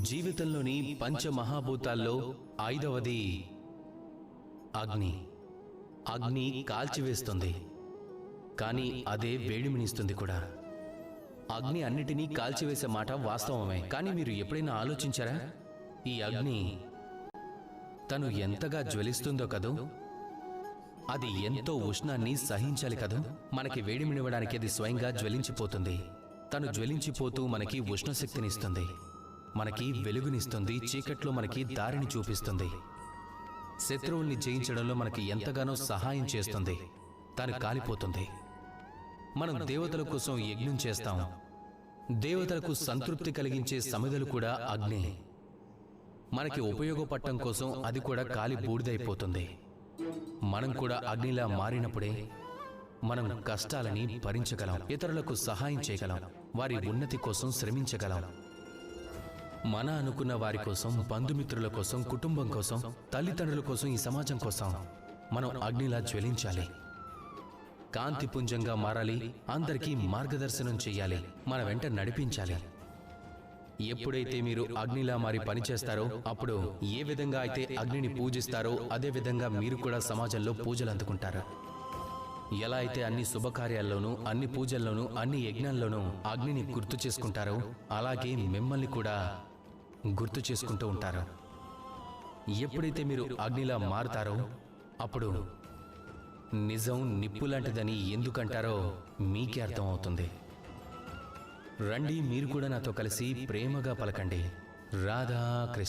జీవితంలోని పంచమహాభూతాల్లో ఐదవది అగ్ని. అగ్ని కాల్చివేస్తుంది, కానీ అదే వేడిమినిస్తుంది కూడా. అగ్ని అన్నిటినీ కాల్చివేసే మాట వాస్తవమే, కానీ మీరు ఎప్పుడైనా ఆలోచించారా ఈ అగ్ని తను ఎంతగా జ్వలిస్తుందో కదూ? అది ఎంతో ఉష్ణాన్ని సహించాలి కదూ? మనకి వేడిమినివ్వడానికి అది స్వయంగా జ్వలించిపోతుంది. తను జ్వలించిపోతూ మనకి ఉష్ణశక్తినిస్తుంది, మనకి వెలుగునిస్తుంది, చీకట్లో మనకి దారిని చూపిస్తుంది, శత్రువుల్ని జయించడంలో మనకి ఎంతగానో సహాయం చేస్తుంది. తను కాలిపోతుంది. మనం దేవతల కోసం యజ్ఞం చేస్తాం. దేవతలకు సంతృప్తి కలిగించే సమిధలు కూడా అగ్నే. మనకి ఉపయోగపడటం కోసం అది కూడా కాలి బూడిదైపోతుంది. మనం కూడా అగ్నిలా మారినప్పుడే మనం కష్టాలని భరించగలం, ఇతరులకు సహాయం చేయగలం, వారి ఉన్నతి కోసం శ్రమించగలం. మన అనుకున్న వారి కోసం, బంధుమిత్రుల కోసం, కుటుంబం కోసం, తల్లిదండ్రుల కోసం, ఈ సమాజం కోసం మనం అగ్నిలా జ్వలించాలి. కాంతిపుంజంగా మారాలి, అందరికీ మార్గదర్శనం చెయ్యాలి, మన వెంట నడిపించాలి. ఎప్పుడైతే మీరు అగ్నిలా మారి పనిచేస్తారో, అప్పుడు ఏ విధంగా అయితే అగ్నిని పూజిస్తారో అదే విధంగా మీరు కూడా సమాజంలో పూజలు అందుకుంటారు. ఎలా అయితే అన్ని శుభకార్యాల్లోనూ, అన్ని పూజల్లోనూ, అన్ని యజ్ఞాల్లోనూ అగ్నిని గుర్తు చేసుకుంటారో, అలాగే మిమ్మల్ని కూడా గుర్తు చేసుకుంటూ ఉంటారు. ఎప్పుడైతే మీరు అగ్నిలా మారుతారో అప్పుడు నిజం నిప్పులాంటిదని ఎందుకంటారో మీకే అర్థం అవుతుంది. రండి, మీరు కూడా నాతో కలిసి ప్రేమగా పలకండి, రాధా కృష్ణ.